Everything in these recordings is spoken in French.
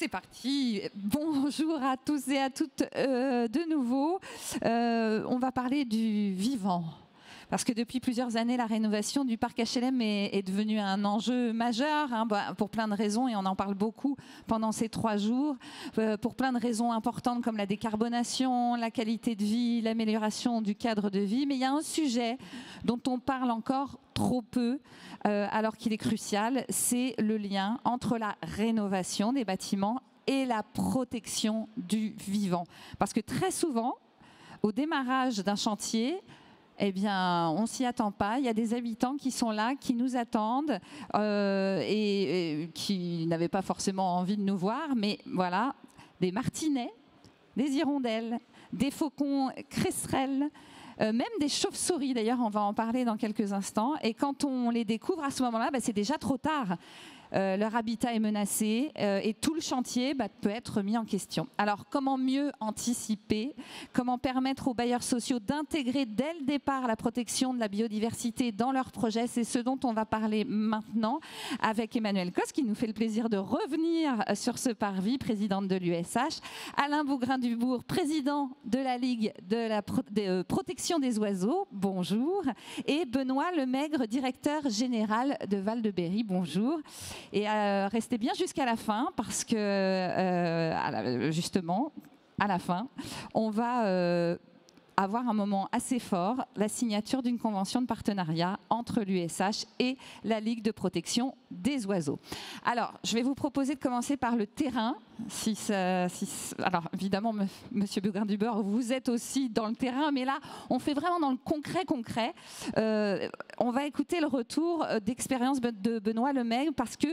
C'est parti. Bonjour à tous et à toutes de nouveau. On va parler du vivant. Parce que depuis plusieurs années, la rénovation du parc HLM est devenue un enjeu majeur pour plein de raisons, et on en parle beaucoup pendant ces 3 jours, pour plein de raisons importantes comme la décarbonation, la qualité de vie, l'amélioration du cadre de vie. Mais il y a un sujet dont on parle encore trop peu, alors qu'il est crucial, c'est le lien entre la rénovation des bâtiments et la protection du vivant. Parce que très souvent, au démarrage d'un chantier, eh bien, on ne s'y attend pas. Il y a des habitants qui sont là, qui nous attendent et qui n'avaient pas forcément envie de nous voir. Mais voilà, des martinets, des hirondelles, des faucons cresserelles, même des chauves-souris. D'ailleurs, on va en parler dans quelques instants. Et quand on les découvre à ce moment-là, c'est déjà trop tard. Leur habitat est menacé et tout le chantier peut être mis en question. Alors, comment mieux anticiper? Comment permettre aux bailleurs sociaux d'intégrer dès le départ la protection de la biodiversité dans leurs projets? C'est ce dont on va parler maintenant avec Emmanuelle Cos, qui nous fait le plaisir de revenir sur ce parvis, présidente de l'USH, Alain Bougrain-Dubourg, président de la Ligue de la protection des oiseaux, bonjour, et Benoît Lemaigre, directeur général de Val-de-Berry, bonjour. Et restez bien jusqu'à la fin parce que justement, à la fin, on va avoir un moment assez fort, la signature d'une convention de partenariat entre l'USH et la Ligue de protection des oiseaux. Alors, je vais vous proposer de commencer par le terrain. Alors, évidemment, Monsieur Bougrain-Dubourg, vous êtes aussi dans le terrain, mais là, on fait vraiment dans le concret. On va écouter le retour d'expérience de Benoît Lemaigre parce que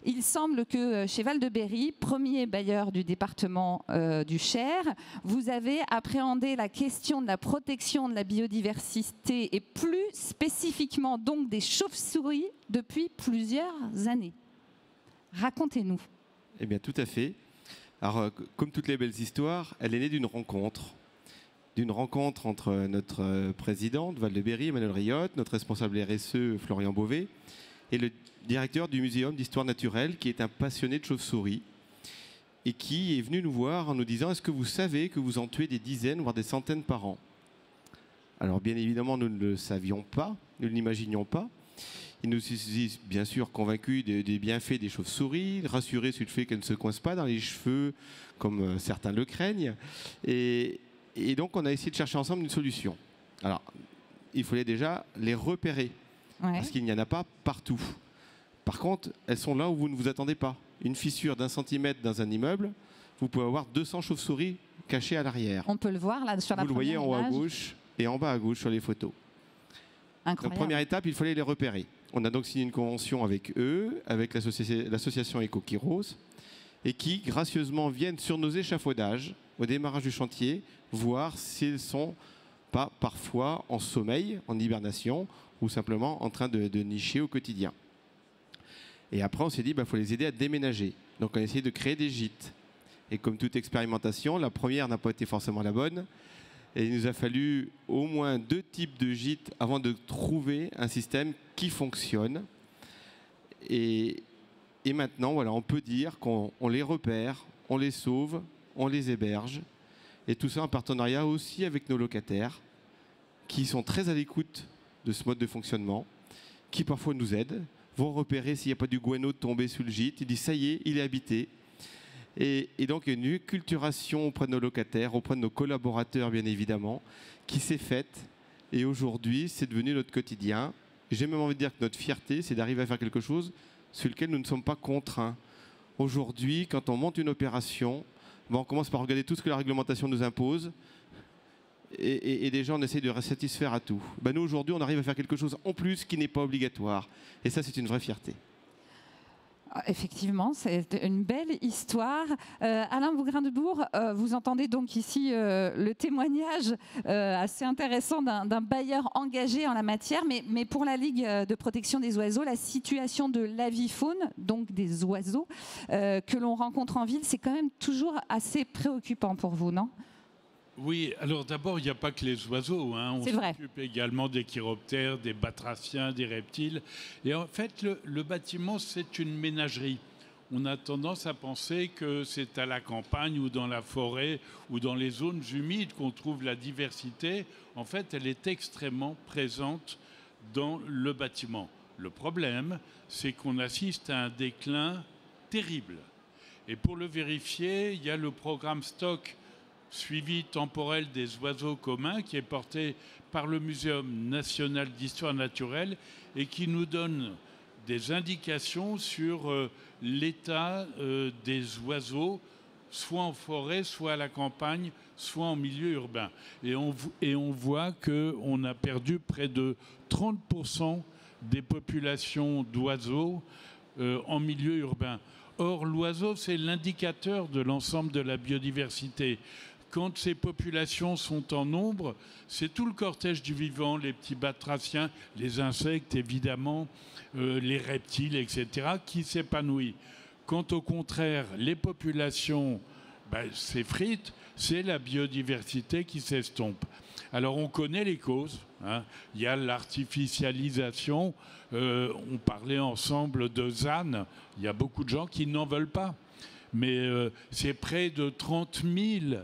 il semble que chez Val-de-Berry, premier bailleur du département du Cher, vous avez appréhendé la question de la protection de la biodiversité et plus spécifiquement donc des chauves-souris depuis plusieurs années. Racontez-nous. Eh bien, tout à fait. Alors, comme toutes les belles histoires, elle est née d'une rencontre entre notre président de Val-de-Berry, Emmanuel Riotte, notre responsable RSE, Florian Beauvais, et le directeur du Muséum d'histoire naturelle, qui est un passionné de chauves-souris, et qui est venu nous voir en nous disant « Est-ce que vous savez que vous en tuez des dizaines, voire des centaines par an ?» Alors, bien évidemment, nous ne le savions pas, nous ne l'imaginions pas. Il nous est bien sûr convaincu des bienfaits des chauves-souris, rassuré sur le fait qu'elles ne se coincent pas dans les cheveux, comme certains le craignent. Et donc, on a essayé de chercher ensemble une solution. Alors, il fallait déjà les repérer, parce qu'il n'y en a pas partout. Par contre, elles sont là où vous ne vous attendez pas. Une fissure d'1 centimètre dans un immeuble, vous pouvez avoir 200 chauves-souris cachées à l'arrière. On peut le voir là sur la première image. Vous le voyez en haut à gauche et en bas à gauche sur les photos. Incroyable. Donc, première étape, il fallait les repérer. On a donc signé une convention avec eux, avec l'association Eco-Kyros, et qui gracieusement viennent sur nos échafaudages, au démarrage du chantier, voir s'ils ne sont pas parfois en sommeil, en hibernation, ou simplement en train de nicher au quotidien. Et après, on s'est dit, faut les aider à déménager. Donc, on a essayé de créer des gîtes. Et comme toute expérimentation, la première n'a pas été forcément la bonne. Et il nous a fallu au moins 2 types de gîtes avant de trouver un système qui fonctionne. Et maintenant, voilà, on peut dire qu'on les repère, on les sauve, on les héberge. Et tout ça en partenariat aussi avec nos locataires, qui sont très à l'écoute de ce mode de fonctionnement, qui parfois nous aident, vont repérer s'il n'y a pas du guano tombé sous le gîte. Ils disent, ça y est, il est habité. Et donc, il y a une acculturation auprès de nos locataires, auprès de nos collaborateurs, bien évidemment, qui s'est faite. Et aujourd'hui, c'est devenu notre quotidien. J'ai même envie de dire que notre fierté, c'est d'arriver à faire quelque chose sur lequel nous ne sommes pas contraints. Aujourd'hui, quand on monte une opération, on commence par regarder tout ce que la réglementation nous impose. Et déjà, on essaie de satisfaire à tout. Nous, aujourd'hui, on arrive à faire quelque chose en plus qui n'est pas obligatoire. Et ça, c'est une vraie fierté. Effectivement, c'est une belle histoire. Alain Bougrain-Dubourg, vous entendez donc ici le témoignage assez intéressant d'un bailleur engagé en la matière, mais pour la Ligue de protection des oiseaux, la situation de l'avifaune, donc des oiseaux, que l'on rencontre en ville, c'est quand même toujours assez préoccupant pour vous, non ? Oui, alors d'abord, il n'y a pas que les oiseaux. On s'occupe également des chiroptères, des batraciens, des reptiles. Et en fait, le bâtiment, c'est une ménagerie. on a tendance à penser que c'est à la campagne ou dans la forêt ou dans les zones humides qu'on trouve la diversité. En fait, elle est extrêmement présente dans le bâtiment. Le problème, c'est qu'on assiste à un déclin terrible. Et pour le vérifier, il y a le programme Stock, suivi temporel des oiseaux communs, qui est porté par le Muséum national d'histoire naturelle et qui nous donne des indications sur l'état des oiseaux, soit en forêt, soit à la campagne, soit en milieu urbain. Et on voit qu'on a perdu près de 30% des populations d'oiseaux en milieu urbain. Or, l'oiseau, c'est l'indicateur de l'ensemble de la biodiversité. Quand ces populations sont en nombre, c'est tout le cortège du vivant, les petits batraciens, les insectes évidemment, les reptiles, etc., qui s'épanouit. Quand au contraire, les populations s'effritent, c'est la biodiversité qui s'estompe. Alors on connaît les causes, hein. Il y a l'artificialisation, on parlait ensemble de ZAN, il y a beaucoup de gens qui n'en veulent pas. Mais c'est près de 30 000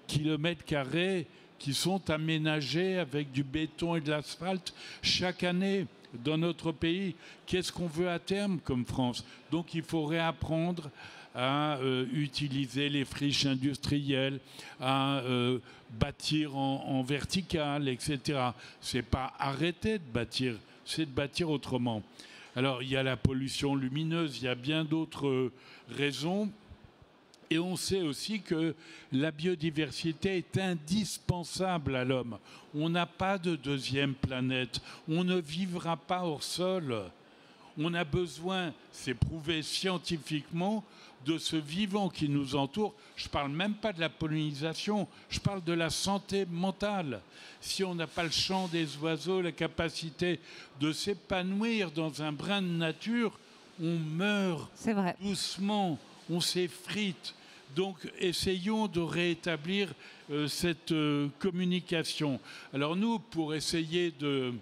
kilomètres carrés qui sont aménagés avec du béton et de l'asphalte chaque année dans notre pays. Qu'est-ce qu'on veut à terme comme France? Donc il faut réapprendre à utiliser les friches industrielles, à bâtir en vertical, etc. C'est pas arrêter de bâtir, c'est de bâtir autrement. Alors il y a la pollution lumineuse, il y a bien d'autres raisons. Et on sait aussi que la biodiversité est indispensable à l'homme. On n'a pas de deuxième planète. On ne vivra pas hors sol. On a besoin, c'est prouvé scientifiquement, de ce vivant qui nous entoure. Je ne parle même pas de la pollinisation, je parle de la santé mentale. Si on n'a pas le chant des oiseaux, la capacité de s'épanouir dans un brin de nature, on meurt doucement, on s'effrite. Donc, essayons de rétablir cette communication. Alors nous, pour essayer de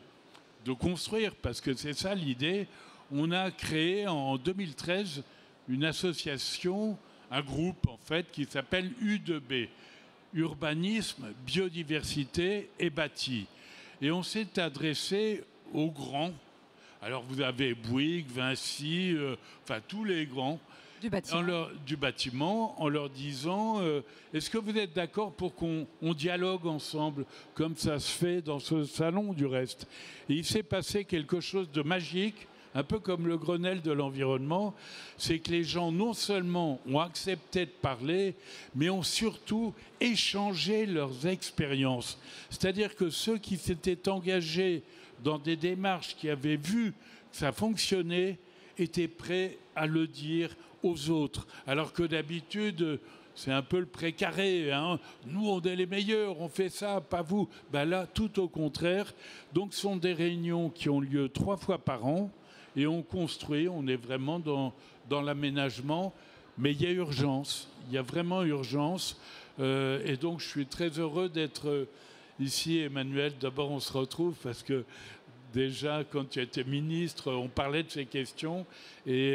construire, parce que c'est ça l'idée, on a créé en 2013 une association, un groupe en fait, qui s'appelle U2B, Urbanisme, Biodiversité et Bâti. Et on s'est adressé aux grands. Alors vous avez Bouygues, Vinci, enfin tous les grands, du bâtiment, en leur disant est-ce que vous êtes d'accord pour qu'on dialogue ensemble, comme ça se fait dans ce salon du reste? Et il s'est passé quelque chose de magique, un peu comme le Grenelle de l'environnement, c'est que les gens non seulement ont accepté de parler, mais ont surtout échangé leurs expériences. C'est-à-dire que ceux qui s'étaient engagés dans des démarches qui avaient vu que ça fonctionnait étaient prêts à le dire aux autres. Alors que d'habitude, c'est un peu le précaré. Hein. Nous, on est les meilleurs, on fait ça, pas vous. Ben là, tout au contraire. Donc, ce sont des réunions qui ont lieu 3 fois par an. Et on construit, on est vraiment dans l'aménagement. Mais il y a urgence, il y a vraiment urgence. Et donc, je suis très heureux d'être ici, Emmanuel. D'abord, on se retrouve parce que déjà, quand tu étais ministre, on parlait de ces questions et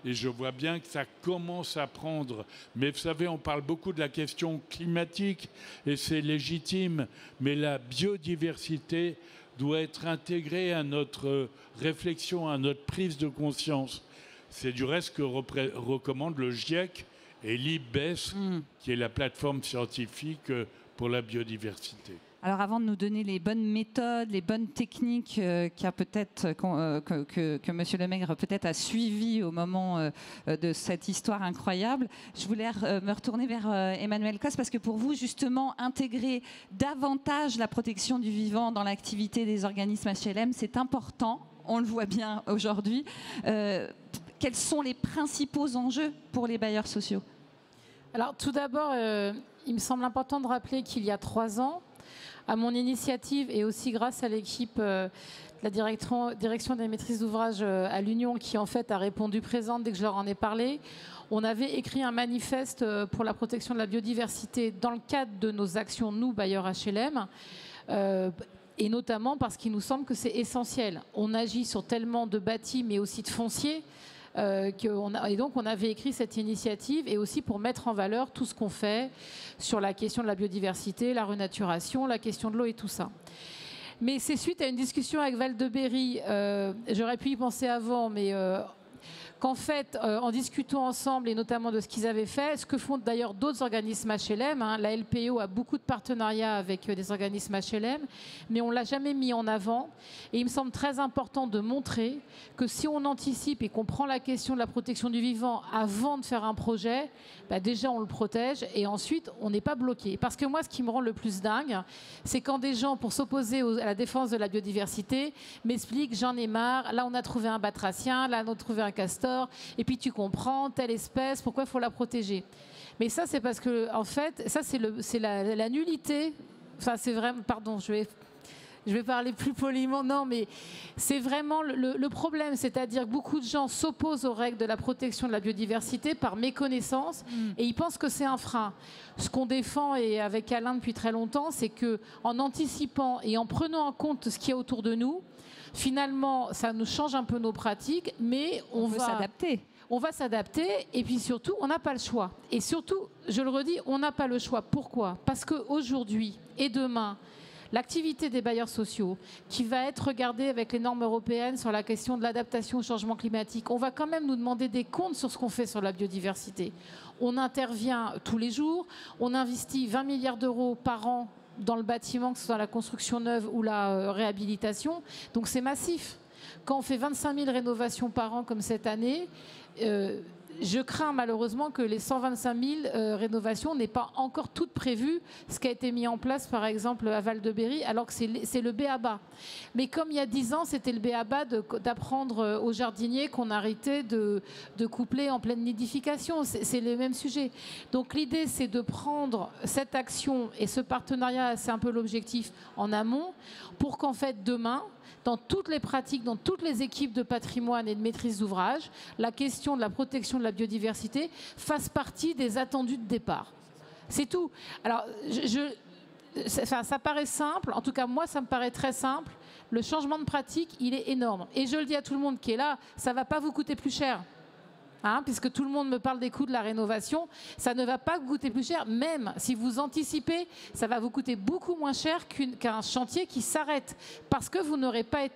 je vois bien que ça commence à prendre. Mais vous savez, on parle beaucoup de la question climatique et c'est légitime, mais la biodiversité doit être intégrée à notre réflexion, à notre prise de conscience. C'est du reste que recommande le GIEC et l'IPBES, qui est la plateforme scientifique pour la biodiversité. Alors avant de nous donner les bonnes méthodes, les bonnes techniques que M. Lemaigre peut-être a suivies au moment de cette histoire incroyable, je voulais me retourner vers Emmanuel Cos, parce que pour vous, justement, intégrer davantage la protection du vivant dans l'activité des organismes HLM, c'est important, on le voit bien aujourd'hui. Quels sont les principaux enjeux pour les bailleurs sociaux? Alors tout d'abord, il me semble important de rappeler qu'il y a 3 ans, à mon initiative et aussi grâce à l'équipe de la direction des maîtrises d'ouvrage à l'Union qui en fait a répondu présente dès que je leur en ai parlé, on avait écrit un manifeste pour la protection de la biodiversité dans le cadre de nos actions, nous, bailleurs HLM, et notamment parce qu'il nous semble que c'est essentiel. On agit sur tellement de bâtis mais aussi de foncier. Et donc on avait écrit cette initiative, et aussi pour mettre en valeur tout ce qu'on fait sur la question de la biodiversité, la renaturation, la question de l'eau et tout ça. Mais c'est suite à une discussion avec Val de Berry, j'aurais pu y penser avant, mais qu'en fait, en discutant ensemble, et notamment de ce qu'ils avaient fait, ce que font d'ailleurs d'autres organismes HLM, hein, la LPO a beaucoup de partenariats avec des organismes HLM, mais on ne l'a jamais mis en avant. Et il me semble très important de montrer que si on anticipe et qu'on prend la question de la protection du vivant avant de faire un projet, bah déjà on le protège, et ensuite on n'est pas bloqué. Parce que moi, ce qui me rend le plus dingue, c'est quand des gens, pour s'opposer à la défense de la biodiversité, m'expliquent: j'en ai marre, là on a trouvé un batracien, là on a trouvé un castor, et puis tu comprends, telle espèce, pourquoi il faut la protéger. Mais ça, c'est parce que, en fait, ça c'est la nullité. Enfin, c'est vraiment, pardon, je vais parler plus poliment. Non, mais c'est vraiment le problème, c'est-à-dire que beaucoup de gens s'opposent aux règles de la protection de la biodiversité par méconnaissance, et ils pensent que c'est un frein. Ce qu'on défend, et avec Alain depuis très longtemps, c'est que en anticipant et en prenant en compte ce qu'il y a autour de nous, finalement, ça nous change un peu nos pratiques, mais on va s'adapter. On va s'adapter, et puis surtout, on n'a pas le choix. Et surtout, je le redis, on n'a pas le choix. Pourquoi ? Parce qu'aujourd'hui et demain, l'activité des bailleurs sociaux, qui va être regardée avec les normes européennes sur la question de l'adaptation au changement climatique, on va quand même nous demander des comptes sur ce qu'on fait sur la biodiversité. On intervient tous les jours, on investit 20 milliards d'euros par an dans le bâtiment, que ce soit la construction neuve ou la réhabilitation. Donc c'est massif. Quand on fait 25 000 rénovations par an comme cette année, je crains malheureusement que les 125 000 rénovations n'aient pas encore toutes prévues, ce qui a été mis en place par exemple à Val de Berry, alors que c'est le b.a.-ba. Mais comme il y a 10 ans, c'était le b.a.-ba d'apprendre aux jardiniers qu'on arrêtait de coupler en pleine nidification. C'est les mêmes sujets. Donc l'idée, c'est de prendre cette action et ce partenariat, c'est un peu l'objectif, en amont, pour qu'en fait demain, dans toutes les pratiques, dans toutes les équipes de patrimoine et de maîtrise d'ouvrage, la question de la protection de la biodiversité fasse partie des attendus de départ. C'est tout. Alors, ça paraît simple, en tout cas moi ça me paraît très simple. Le changement de pratique, il est énorme. Et je le dis à tout le monde qui est là, ça ne va pas vous coûter plus cher. Hein, puisque tout le monde me parle des coûts de la rénovation, ça ne va pas coûter plus cher. Même si vous anticipez, ça va vous coûter beaucoup moins cher qu'un chantier qui s'arrête, parce que vous n'aurez pas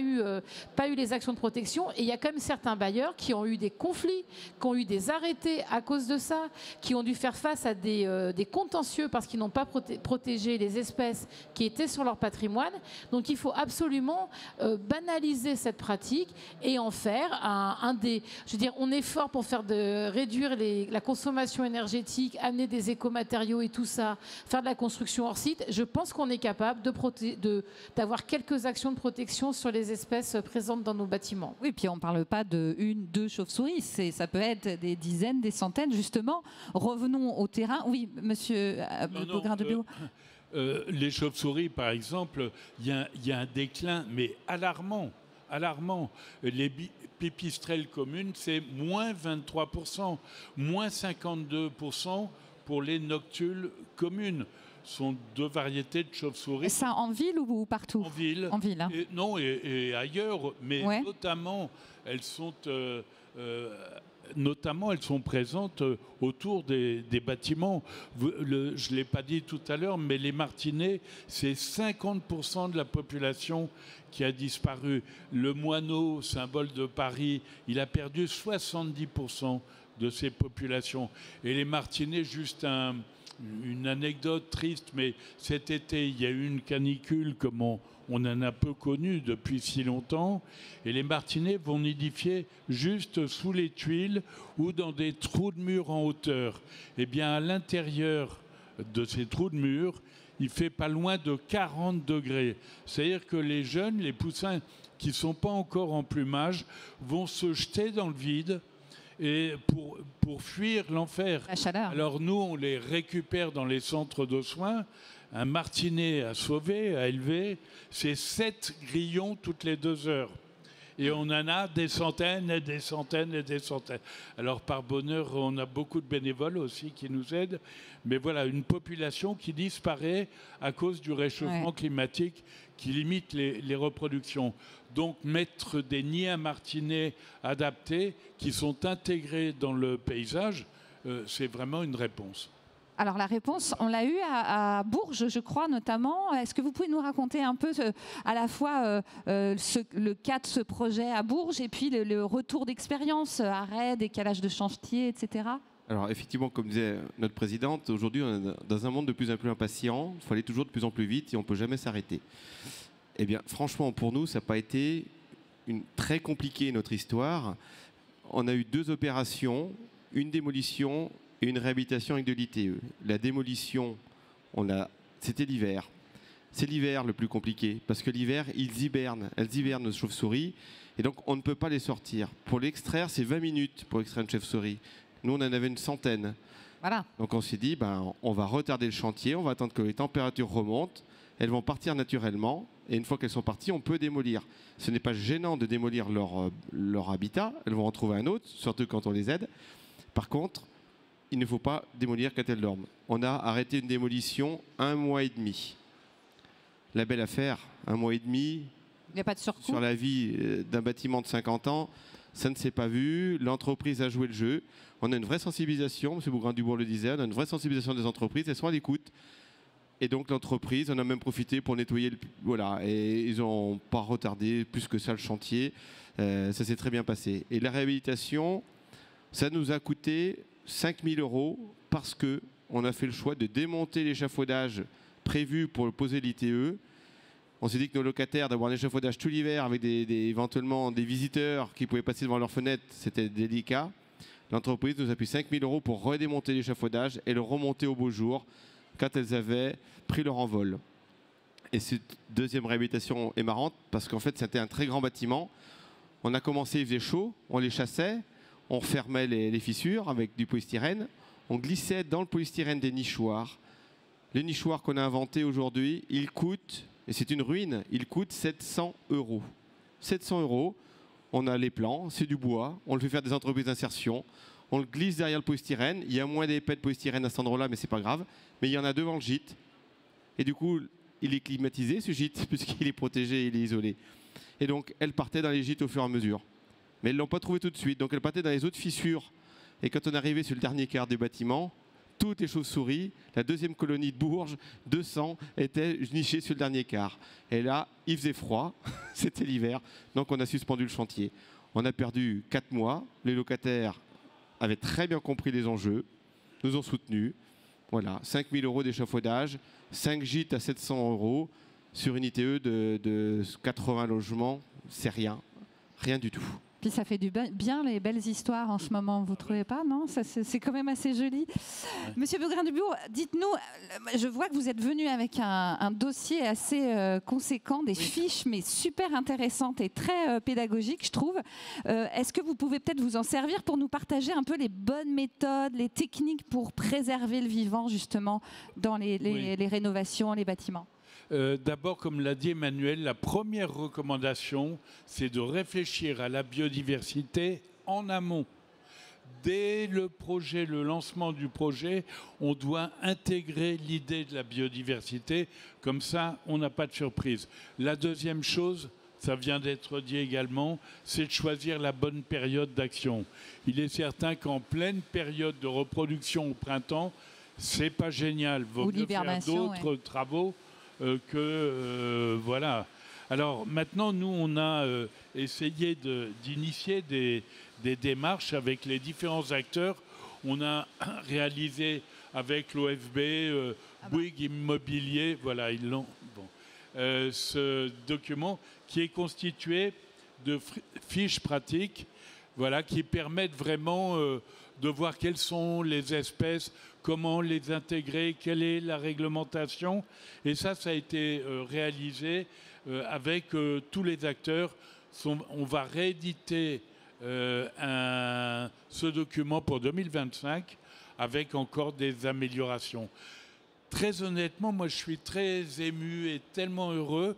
eu les actions de protection. Et il y a quand même certains bailleurs qui ont eu des conflits, qui ont eu des arrêtés à cause de ça, qui ont dû faire face à des contentieux parce qu'ils n'ont pas protégé les espèces qui étaient sur leur patrimoine. Donc il faut absolument banaliser cette pratique et en faire je veux dire, on est fort pour réduire la consommation énergétique, amener des écomatériaux et tout ça, faire de la construction hors site. Je pense qu'on est capable d'avoir quelques actions de protection sur les espèces présentes dans nos bâtiments. Oui, puis on ne parle pas de 1, 2 chauves-souris, ça peut être des dizaines, des centaines, justement. Revenons au terrain. Oui, monsieur Beaugrain de Bio. Les chauves-souris, par exemple, il y a un déclin, mais alarmant. Les pipistrelles communes, c'est moins 23%, moins 52% pour les noctules communes. Ce sont 2 variétés de chauves-souris. Et ça en ville ou partout ? En ville. En ville, hein. Et ailleurs, mais ouais. Notamment, elles sont présentes autour des bâtiments. Je ne l'ai pas dit tout à l'heure, mais les martinets, c'est 50% de la population qui a disparu. Le moineau, symbole de Paris, il a perdu 70% de ses populations. Et les martinets, juste une anecdote triste, mais cet été, il y a eu une canicule comme on en a peu connu depuis si longtemps, et les martinets vont nidifier juste sous les tuiles ou dans des trous de mur en hauteur. Eh bien, à l'intérieur de ces trous de mur, il fait pas loin de 40 degrés. C'est-à-dire que les jeunes, les poussins qui ne sont pas encore en plumage, vont se jeter dans le vide et pour fuir l'enfer. La chaleur. Alors nous, on les récupère dans les centres de soins. Un martinet à sauver, à élever, c'est 7 grillons toutes les 2 heures. Et on en a des centaines et des centaines et des centaines. Alors par bonheur, on a beaucoup de bénévoles aussi qui nous aident. Mais voilà, une population qui disparaît à cause du réchauffement climatique qui limite les reproductions. Donc mettre des nids à martinets adaptés qui sont intégrés dans le paysage, c'est vraiment une réponse. Alors la réponse, on l'a eue à Bourges, je crois, notamment. Est-ce que vous pouvez nous raconter un peu à la fois le cas de ce projet à Bourges et puis le retour d'expérience, arrêt, décalage de chantier, etc. Alors effectivement, comme disait notre présidente, aujourd'hui on est dans un monde de plus en plus impatient, il faut aller toujours de plus en plus vite et on ne peut jamais s'arrêter. Eh bien franchement, pour nous, ça n'a pas été très compliqué notre histoire. On a eu 2 opérations, une démolition et une réhabilitation avec de l'ITE. La démolition, c'était l'hiver. C'est l'hiver le plus compliqué, parce que l'hiver, elles hibernent nos chauves-souris, et donc on ne peut pas les sortir. Pour l'extraire, c'est 20 minutes pour extraire une chauve-souris. Nous, on en avait une centaine. Voilà. Donc on s'est dit, on va retarder le chantier, on va attendre que les températures remontent, elles vont partir naturellement, et une fois qu'elles sont parties, on peut démolir. Ce n'est pas gênant de démolir leur habitat, elles vont en trouver un autre, surtout quand on les aide. Par contre, il ne faut pas démolir quand elles dorment. On a arrêté une démolition 1 mois et demi. La belle affaire, 1 mois et demi. Il n'y a pas de surcoût. Sur la vie d'un bâtiment de 50 ans, ça ne s'est pas vu. L'entreprise a joué le jeu. On a une vraie sensibilisation, M. Bougrain-Dubourg le disait, on a une vraie sensibilisation des entreprises, elles sont à l'écoute. Et donc l'entreprise, on a même profité pour nettoyer voilà, et ils n'ont pas retardé plus que ça le chantier. Ça s'est très bien passé. Et la réhabilitation, ça nous a coûté 5 000 € parce qu'on a fait le choix de démonter l'échafaudage prévu pour poser l'ITE. On s'est dit que nos locataires, d'avoir un échafaudage tout l'hiver avec éventuellement des visiteurs qui pouvaient passer devant leur fenêtre, c'était délicat. L'entreprise nous a pris 5 000 € pour redémonter l'échafaudage et le remonter au beau jour quand elles avaient pris leur envol. Et cette deuxième réhabilitation est marrante parce qu'en fait c'était un très grand bâtiment. On a commencé, il faisait chaud, on les chassait. On refermait les fissures avec du polystyrène. On glissait dans le polystyrène des nichoirs. Les nichoirs qu'on a inventés aujourd'hui, ils coûtent, et c'est une ruine, ils coûtent 700 €. 700 €, on a les plans, c'est du bois, on le fait faire des entreprises d'insertion, on le glisse derrière le polystyrène. Il y a moins d'épais de polystyrène à cet endroit-là, mais c'est pas grave. Mais il y en a devant le gîte. Et du coup, il est climatisé, ce gîte, puisqu'il est protégé, il est isolé. Et donc, elle partait dans les gîtes au fur et à mesure. Mais elles ne l'ont pas trouvé tout de suite. Donc elle partait dans les autres fissures. Et quand on est arrivé sur le dernier quart du bâtiment, toutes les chauves-souris, la deuxième colonie de Bourges, 200, étaient nichées sur le dernier quart. Et là, il faisait froid, c'était l'hiver, donc on a suspendu le chantier. On a perdu 4 mois. Les locataires avaient très bien compris les enjeux, nous ont soutenus. Voilà, 5 000 € d'échafaudage, 5 gîtes à 700 € sur une ITE de 80 logements, c'est rien du tout. Puis ça fait du bien les belles histoires en ce moment, vous ne trouvez pas, non? C'est quand même assez joli. Monsieur Bougrain-Dubourg, dites-nous, je vois que vous êtes venu avec un dossier assez conséquent, des fiches, mais super intéressantes et très pédagogiques, je trouve. Est-ce que vous pouvez peut-être vous en servir pour nous partager un peu les bonnes méthodes, les techniques pour préserver le vivant, justement, dans les rénovations, les bâtiments? D'abord, comme l'a dit Emmanuel, la première recommandation, c'est de réfléchir à la biodiversité en amont. Dès le projet, le lancement du projet, on doit intégrer l'idée de la biodiversité. Comme ça, on n'a pas de surprise. La deuxième chose, ça vient d'être dit également, c'est de choisir la bonne période d'action. Il est certain qu'en pleine période de reproduction au printemps, c'est pas génial. Vaut mieux faire d'autres travaux. Voilà. Alors maintenant, nous, on a essayé d'initier des démarches avec les différents acteurs. On a réalisé avec l'OFB, Bouygues Immobilier, voilà, ils l'ont. Bon. Ce document qui est constitué de fiches pratiques, voilà, qui permettent vraiment de voir quelles sont les espèces, comment les intégrer, quelle est la réglementation. Et ça a été réalisé avec tous les acteurs. On va rééditer ce document pour 2025 avec encore des améliorations. Très honnêtement, moi je suis très ému et tellement heureux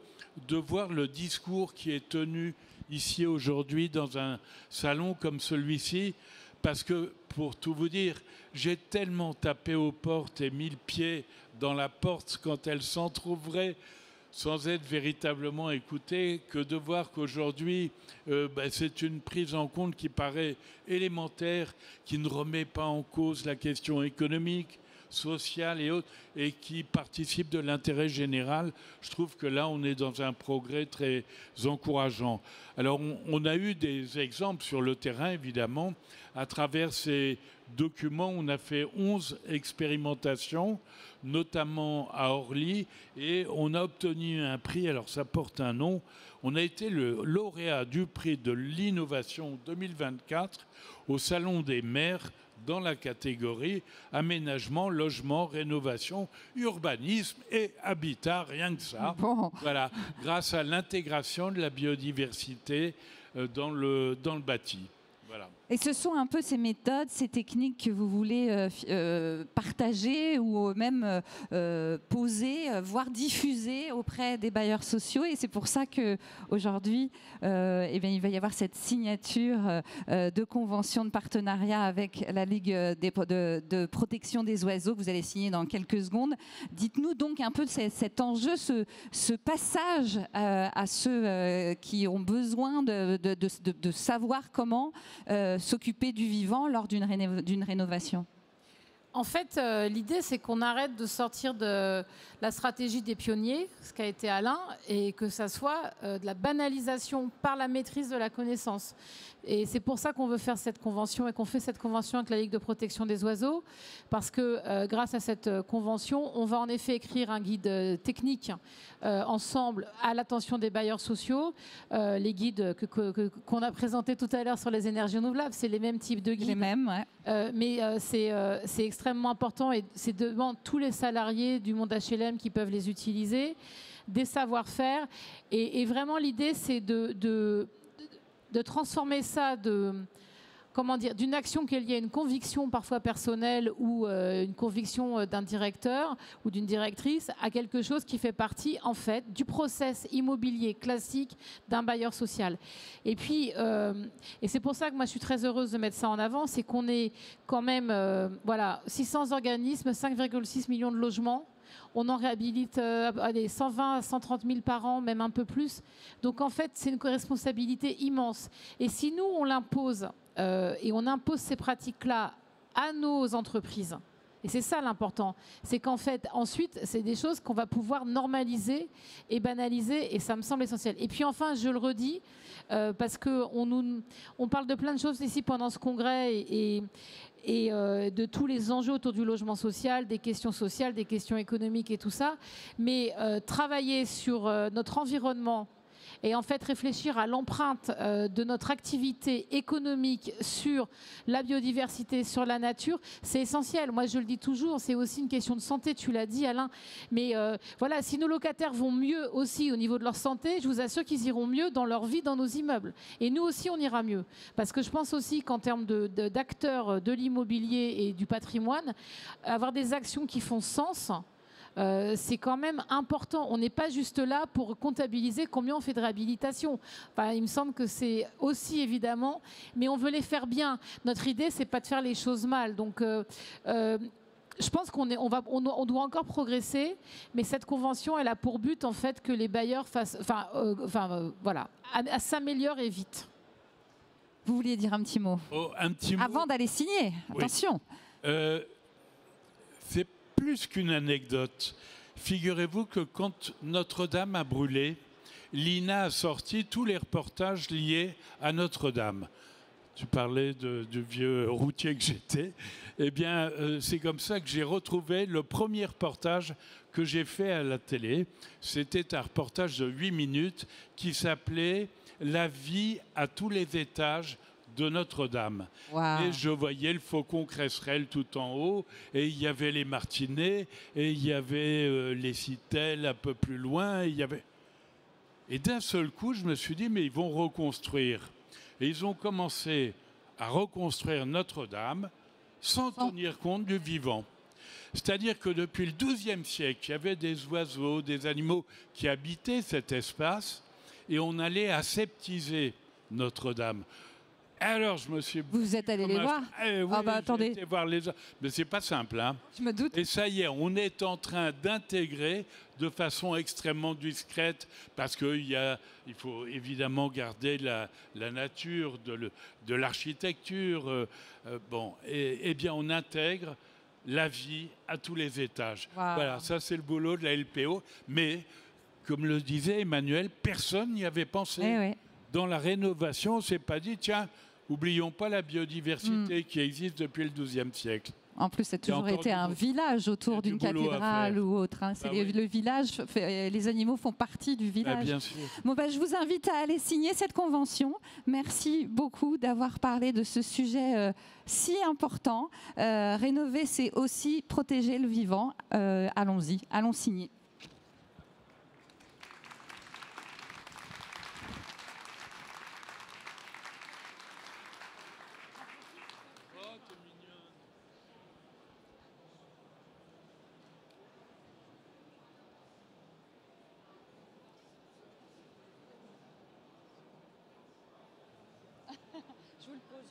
de voir le discours qui est tenu ici aujourd'hui dans un salon comme celui-ci, parce que, pour tout vous dire, j'ai tellement tapé aux portes et mis le pied dans la porte quand elle s'entrouvrait sans être véritablement écouté, que de voir qu'aujourd'hui, c'est une prise en compte qui paraît élémentaire, qui ne remet pas en cause la question économique, sociale et autres, et qui participe de l'intérêt général. Je trouve que là, on est dans un progrès très encourageant. Alors, on a eu des exemples sur le terrain, évidemment. À travers ces documents, on a fait 11 expérimentations, notamment à Orly, et on a obtenu un prix, alors ça porte un nom, on a été le lauréat du prix de l'innovation 2024 au Salon des maires dans la catégorie aménagement, logement, rénovation, urbanisme et habitat, rien que ça. Bon. Voilà, grâce à l'intégration de la biodiversité dans le bâti. Voilà. Et ce sont un peu ces méthodes, ces techniques que vous voulez partager ou même poser, voire diffuser auprès des bailleurs sociaux. Et c'est pour ça qu'aujourd'hui, il va y avoir cette signature de convention de partenariat avec la Ligue de protection des oiseaux que vous allez signer dans quelques secondes. Dites-nous donc un peu cet enjeu, ce passage à ceux qui ont besoin de savoir comment s'occuper du vivant lors d'une rénovation. En fait, l'idée, c'est qu'on arrête de sortir de la stratégie des pionniers, ce qu'a été Alain, et que ça soit de la banalisation par la maîtrise de la connaissance. Et c'est pour ça qu'on veut faire cette convention et qu'on fait cette convention avec la Ligue de protection des oiseaux, parce que grâce à cette convention, on va en effet écrire un guide technique ensemble à l'attention des bailleurs sociaux. Les guides qu'on a présentés tout à l'heure sur les énergies renouvelables, c'est les mêmes types de guides. Les mêmes, ouais. Mais c'est extrêmement important et c'est devant tous les salariés du monde HLM qui peuvent les utiliser, des savoir-faire. Et vraiment, l'idée, c'est de transformer ça d'une action qui est liée à une conviction parfois personnelle ou une conviction d'un directeur ou d'une directrice à quelque chose qui fait partie en fait du process immobilier classique d'un bailleur social. Et puis, et c'est pour ça que moi je suis très heureuse de mettre ça en avant, c'est qu'on est quand même 600 organismes, 5,6 millions de logements. On en réhabilite 120 à 130 000 par an, même un peu plus. Donc en fait, c'est une responsabilité immense. Et si nous, on l'impose, et on impose ces pratiques-là à nos entreprises, et c'est ça l'important, c'est qu'en fait, ensuite, c'est des choses qu'on va pouvoir normaliser et banaliser, et ça me semble essentiel. Et puis enfin, je le redis, parce qu'on parle de plein de choses ici pendant ce congrès, et de tous les enjeux autour du logement social, des questions sociales, des questions économiques et tout ça. Mais travailler sur notre environnement et en fait réfléchir à l'empreinte de notre activité économique sur la biodiversité, sur la nature, c'est essentiel. Moi, je le dis toujours, c'est aussi une question de santé, tu l'as dit, Alain. Mais voilà, si nos locataires vont mieux aussi au niveau de leur santé, je vous assure qu'ils iront mieux dans leur vie dans nos immeubles. Et nous aussi, on ira mieux. Parce que je pense aussi qu'en termes d'acteurs de l'immobilier et du patrimoine, avoir des actions qui font sens, c'est quand même important. On n'est pas juste là pour comptabiliser combien on fait de réhabilitation. Enfin, il me semble que c'est aussi évidemment, mais on veut les faire bien. Notre idée, c'est pas de faire les choses mal. Donc, je pense qu'on doit encore progresser, mais cette convention, elle a pour but en fait que les bailleurs s'améliorent et vite. Vous vouliez dire un petit mot, un petit mot. Avant d'aller signer, attention. C'est plus qu'une anecdote. Figurez-vous que quand Notre-Dame a brûlé, l'INA a sorti tous les reportages liés à Notre-Dame. Tu parlais du vieux routier que j'étais. Eh bien, c'est comme ça que j'ai retrouvé le premier reportage que j'ai fait à la télé. C'était un reportage de 8 minutes qui s'appelait « La vie à tous les étages » de Notre-Dame. Wow. Et je voyais le faucon cresserelle tout en haut, et il y avait les martinets, et il y avait les citelles un peu plus loin, et d'un seul coup, je me suis dit, mais ils vont reconstruire. Et ils ont commencé à reconstruire Notre-Dame sans tenir compte du vivant. C'est-à-dire que depuis le XIIe siècle, il y avait des oiseaux, des animaux qui habitaient cet espace, et on allait aseptiser Notre-Dame. Alors, je me suis... Vous êtes allé les voir? Oui, Ah bah attendez. j'ai été voir les... Mais c'est pas simple, hein. Je me doute. Et ça y est, on est en train d'intégrer de façon extrêmement discrète, parce qu'il faut évidemment garder la nature de l'architecture. Bon, et bien on intègre la vie à tous les étages. Wow. Voilà, ça c'est le boulot de la LPO. Mais, comme le disait Emmanuel, personne n'y avait pensé. Eh ouais. Dans la rénovation, on ne s'est pas dit, tiens, oublions pas la biodiversité qui existe depuis le XIIe siècle. En plus, ça a toujours encore été du un boulot. village autour d'une boulot à cathédrale faire. ou autre. Hein. C'est Ah oui. le village, les animaux font partie du Ah, village. bien sûr. Bon, bah, je vous invite à aller signer cette convention. Merci beaucoup d'avoir parlé de ce sujet si important. Rénover, c'est aussi protéger le vivant. Allons-y, allons signer. Je vous le pose,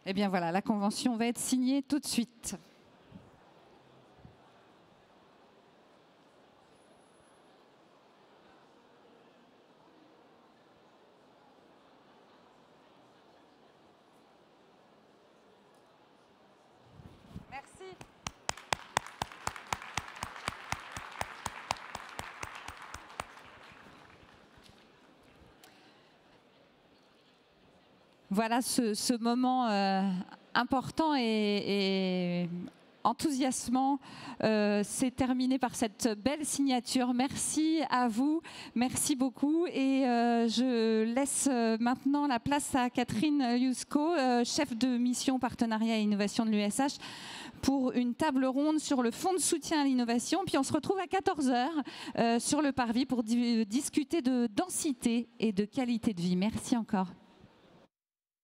Eh bien voilà, la convention va être signée tout de suite. Merci. Voilà ce moment important et enthousiasmant. C'est terminé par cette belle signature. Merci à vous, merci beaucoup. Et je laisse maintenant la place à Catherine Yusko, chef de mission partenariat et innovation de l'USH, pour une table ronde sur le fonds de soutien à l'innovation. Puis on se retrouve à 14h sur le parvis pour discuter de densité et de qualité de vie. Merci encore.